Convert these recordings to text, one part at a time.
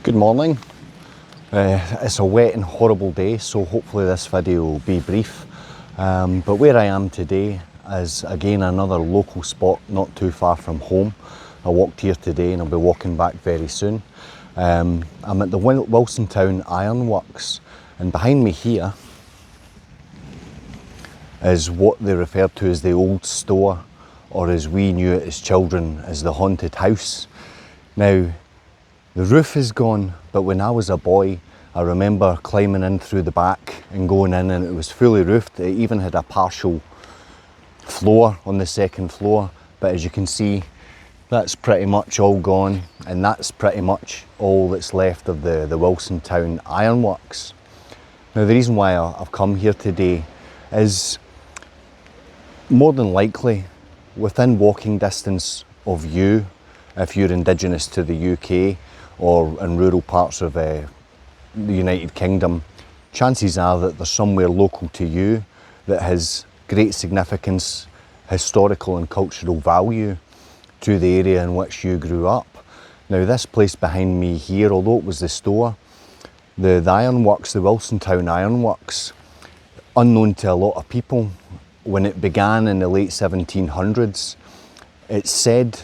Good morning. It's a wet and horrible day, so hopefully this video will be brief. But where I am today is again another local spot not too far from home. I walked here today and I'll be walking back very soon. I'm at the Wilsontown Ironworks, and behind me here is what they refer to as the old store, or as we knew it as children as the haunted house. Now, the roof is gone, but when I was a boy, I remember climbing in through the back and going in, and it was fully roofed. It even had a partial floor on the second floor, but as you can see, that's pretty much all gone, and that's pretty much all that's left of the Wilsontown Ironworks. Now, the reason why I've come here today is more than likely within walking distance of you, if you're Indigenous to the UK or in rural parts of the United Kingdom, chances are that there's somewhere local to you that has great significance, historical and cultural value to the area in which you grew up. Now, this place behind me here, although it was the store, the ironworks, the Wilsontown Ironworks, unknown to a lot of people, when it began in the late 1700s, it's said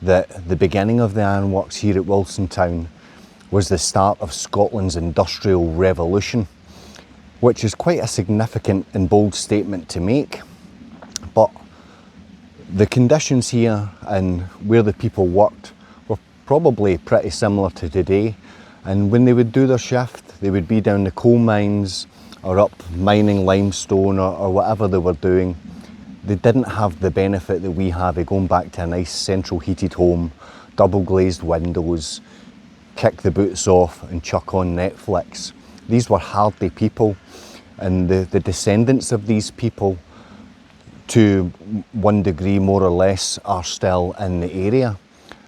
that the beginning of the ironworks here at Wilsontown was the start of Scotland's Industrial Revolution, which is quite a significant and bold statement to make. But the conditions here and where the people worked were probably pretty similar to today. And when they would do their shift, they would be down the coal mines or up mining limestone or whatever they were doing. They didn't have the benefit that we have of going back to a nice central heated home, double glazed windows, kick the boots off and chuck on Netflix. These were hardy people, and the descendants of these people, to one degree more or less, are still in the area.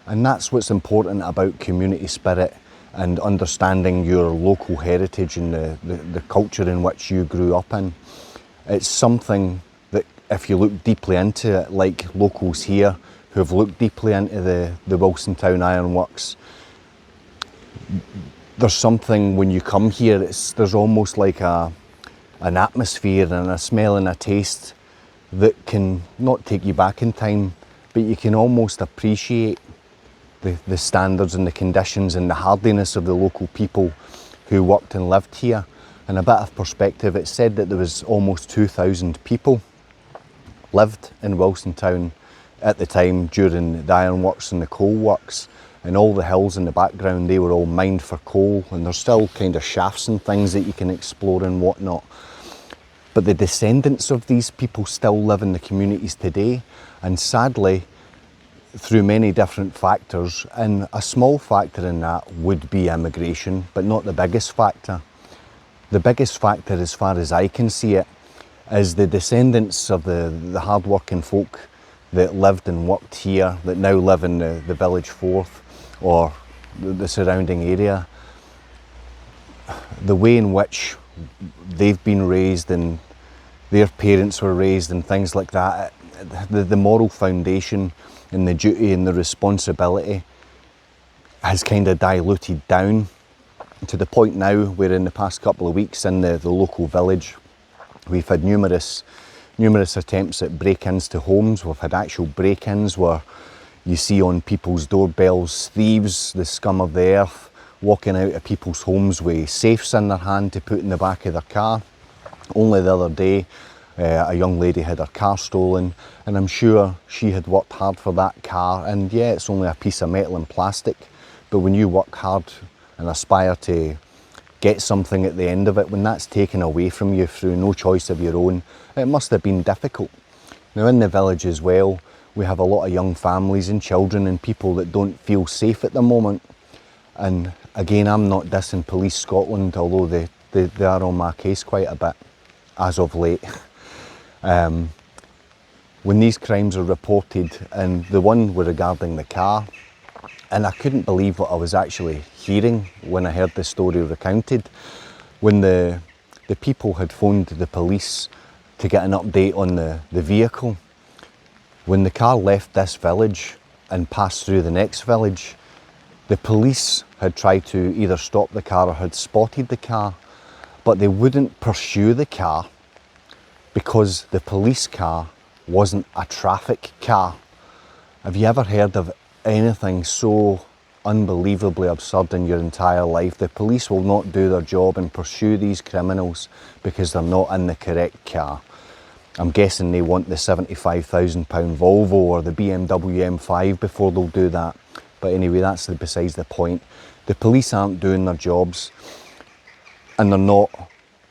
And that's what's important about community spirit and understanding your local heritage and the culture in which you grew up in. It's something that, if you look deeply into it, like locals here who have looked deeply into the Wilsontown Ironworks, there's something when you come here, there's almost like an atmosphere and a smell and a taste that can not take you back in time, but you can almost appreciate the standards and the conditions and the hardiness of the local people who worked and lived here. And a bit of perspective, it's said that there was almost 2,000 people lived in Wilsontown at the time during the ironworks and the coal works, and all the hills in the background, they were all mined for coal, and there's still kind of shafts and things that you can explore and whatnot. But the descendants of these people still live in the communities today, and sadly, through many different factors, and a small factor in that would be immigration, but not the biggest factor. The biggest factor, as far as I can see it, is the descendants of the hard-working folk that lived and worked here, that now live in the village Forth or the surrounding area. The way in which they've been raised and their parents were raised and things like that, the moral foundation and the duty and the responsibility has kind of diluted down to the point now where in the past couple of weeks in the local village, we've had numerous attempts at break-ins to homes. We've had actual break-ins where you see on people's doorbells thieves, the scum of the earth, walking out of people's homes with safes in their hand to put in the back of their car. Only the other day, a young lady had her car stolen, and I'm sure she had worked hard for that car, and yeah, it's only a piece of metal and plastic, but when you work hard and aspire to get something at the end of it, when that's taken away from you through no choice of your own, it must have been difficult. Now, in the village as well, we have a lot of young families and children and people that don't feel safe at the moment. And again, I'm not dissing Police Scotland, although they are on my case quite a bit as of late. When these crimes are reported, and the one were regarding the car, and I couldn't believe what I was actually hearing when I heard the story recounted. When the people had phoned the police to get an update on the vehicle, when the car left this village and passed through the next village, the police had tried to either stop the car or had spotted the car, but they wouldn't pursue the car because the police car wasn't a traffic car. Have you ever heard of anything so unbelievably absurd in your entire life? The police will not do their job and pursue these criminals because they're not in the correct car. I'm guessing they want the £75,000 Volvo or the BMW M5 before they'll do that. But anyway, that's besides the point. The police aren't doing their jobs and they're not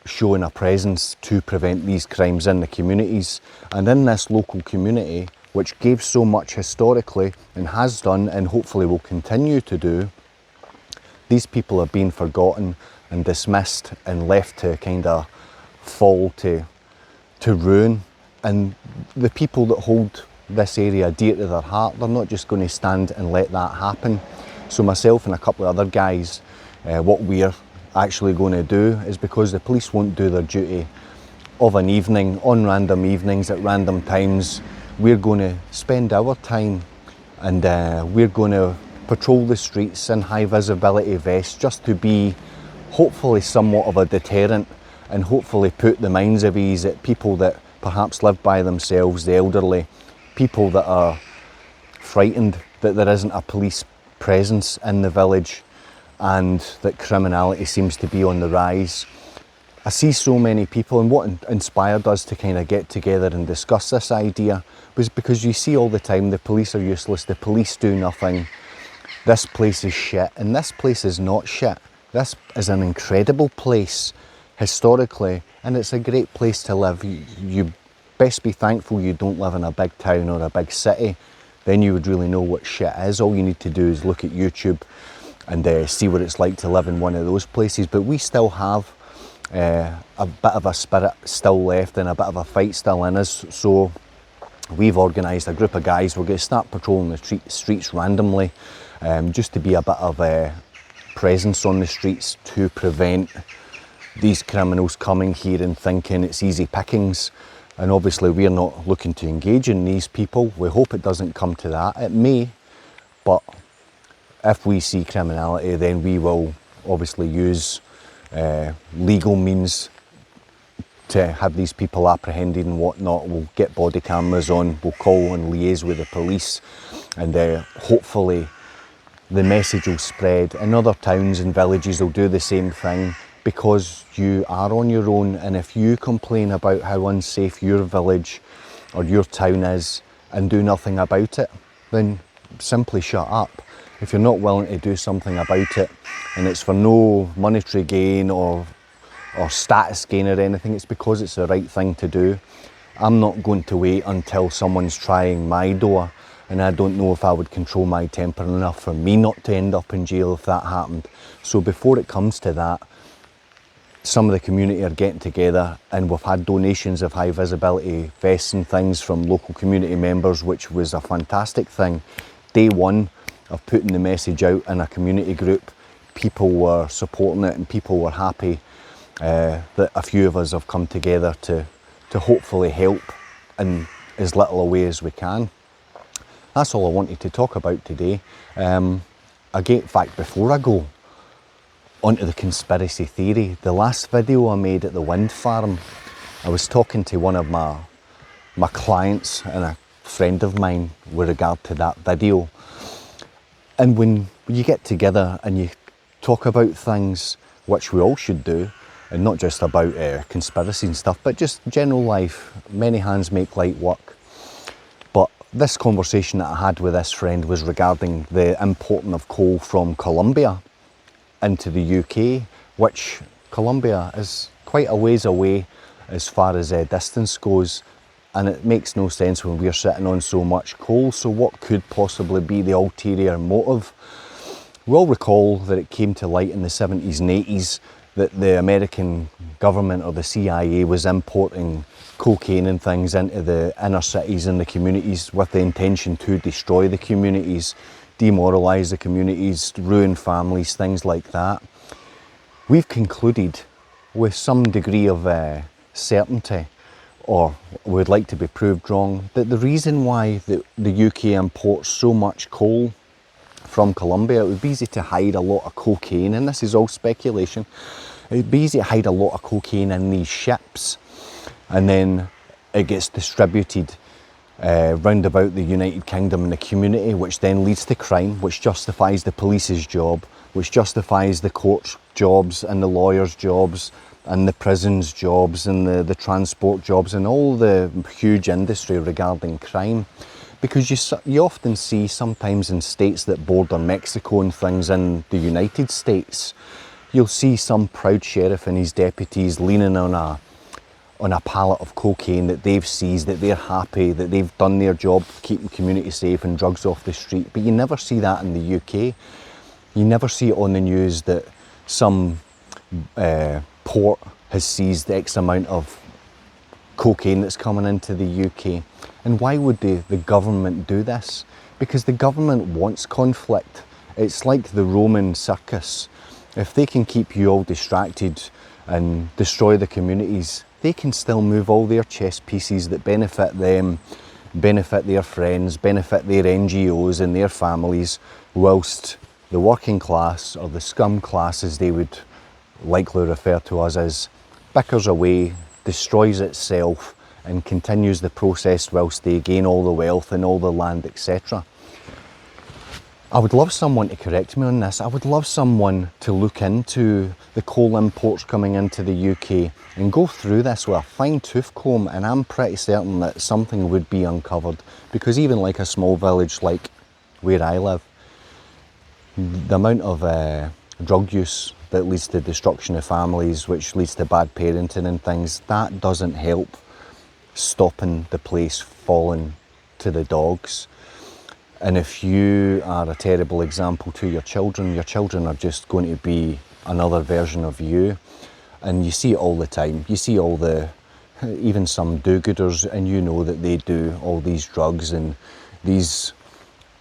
showing a presence to prevent these crimes in the communities. And in this local community, which gave so much historically and has done and hopefully will continue to do, these people are being forgotten and dismissed and left to kind of fall to ruin. And the people that hold this area dear to their heart, they're not just going to stand and let that happen. So myself and a couple of other guys, what we're actually going to do is, because the police won't do their duty of an evening, on random evenings at random times, we're going to spend our time and we're going to patrol the streets in high visibility vests just to be hopefully somewhat of a deterrent and hopefully put the minds of ease at people that perhaps live by themselves, the elderly, people that are frightened that there isn't a police presence in the village and that criminality seems to be on the rise. I see so many people, and what inspired us to kind of get together and discuss this idea was because you see all the time the police are useless, the police do nothing, this place is shit, and this place is not shit. This is an incredible place historically, and it's a great place to live. You best be thankful you don't live in a big town or a big city, then you would really know what shit is. All you need to do is look at YouTube and see what it's like to live in one of those places. But we still have a bit of a spirit still left and a bit of a fight still in us. So we've organised a group of guys. We're going to start patrolling the streets randomly, just to be a bit of a presence on the streets to prevent these criminals coming here and thinking it's easy pickings. And obviously we're not looking to engage in these people. We hope it doesn't come to that. It may, but if we see criminality, then we will obviously use legal means to have these people apprehended and whatnot. We'll get body cameras on, we'll call and liaise with the police, and hopefully the message will spread. In other towns and villages they'll do the same thing, because you are on your own, and if you complain about how unsafe your village or your town is and do nothing about it, then simply shut up. If you're not willing to do something about it, and it's for no monetary gain or status gain or anything, it's because it's the right thing to do. I'm not going to wait until someone's trying my door, and I don't know if I would control my temper enough for me not to end up in jail if that happened. So before it comes to that, some of the community are getting together, and we've had donations of high visibility vests and things from local community members, which was a fantastic thing. Day one of putting the message out in a community group, people were supporting it and people were happy that a few of us have come together to hopefully help in as little a way as we can. That's all I wanted to talk about today. In fact, before I go onto the conspiracy theory, the last video I made at the wind farm, I was talking to one of my clients and a friend of mine with regard to that video. And when you get together and you talk about things, which we all should do, and not just about conspiracy and stuff, but just general life, many hands make light work. But this conversation that I had with this friend was regarding the importing of coal from Colombia into the UK, which Colombia is quite a ways away as far as distance goes, and it makes no sense when we're sitting on so much coal. So what could possibly be the ulterior motive? We'll recall that it came to light in the 70s and 80s that the American government or the CIA was importing cocaine and things into the inner cities and the communities with the intention to destroy the communities, demoralise the communities, ruin families, things like that. We've concluded with some degree of certainty, or would like to be proved wrong, that the reason why the UK imports so much coal from Colombia, it would be easy to hide a lot of cocaine, and this is all speculation. It would be easy to hide a lot of cocaine in these ships, and then it gets distributed round about the United Kingdom and the community, which then leads to crime, which justifies the police's job, which justifies the court's jobs and the lawyers' jobs and the prisons' jobs and the transport jobs and all the huge industry regarding crime. Because you often see sometimes in states that border Mexico and things in the United States, you'll see some proud sheriff and his deputies leaning on a pallet of cocaine that they've seized, that they're happy, that they've done their job keeping community safe and drugs off the street. But you never see that in the UK. You never see it on the news that some port has seized X amount of cocaine that's coming into the UK. And why would the government do this? Because the government wants conflict. It's like the Roman circus. If they can keep you all distracted and destroy the communities, they can still move all their chess pieces that benefit them, benefit their friends, benefit their NGOs and their families, whilst the working class, or the scum class as they would likely refer to us as, bickers away, destroys itself and continues the process whilst they gain all the wealth and all the land, etc. I would love someone to correct me on this. I would love someone to look into the coal imports coming into the UK and go through this with a fine tooth comb, and I'm pretty certain that something would be uncovered. Because even like a small village like where I live, the amount of drug use that leads to destruction of families, which leads to bad parenting and things, that doesn't help stopping the place falling to the dogs. And if you are a terrible example to your children are just going to be another version of you. And you see it all the time. You see all even some do-gooders, and you know that they do all these drugs, and these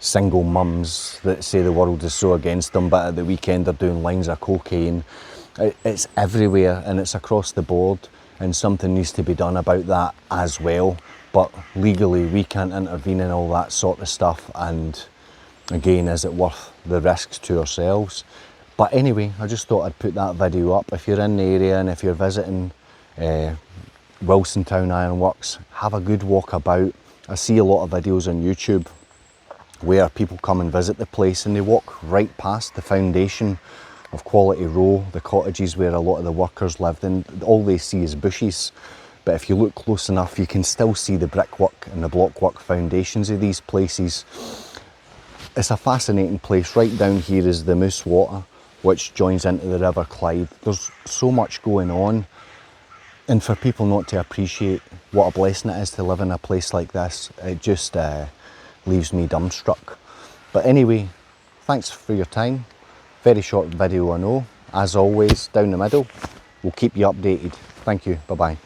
single mums that say the world is so against them, but at the weekend they're doing lines of cocaine. It's everywhere and it's across the board, and something needs to be done about that as well. But legally we can't intervene in all that sort of stuff, and again, is it worth the risks to ourselves? But anyway, I just thought I'd put that video up. If you're in the area and if you're visiting Wilson Town Ironworks, have a good walk about. I see a lot of videos on YouTube where people come and visit the place and they walk right past the foundation of Quality Row, the cottages where a lot of the workers lived, and all they see is bushes. But if you look close enough, you can still see the brickwork and the blockwork foundations of these places. It's a fascinating place. Right down here is the Moose Water, which joins into the River Clyde. There's so much going on, and for people not to appreciate what a blessing it is to live in a place like this, it just leaves me dumbstruck. But anyway, thanks for your time. Very short video, I know. As always, down the middle. We'll keep you updated. Thank you. Bye-bye.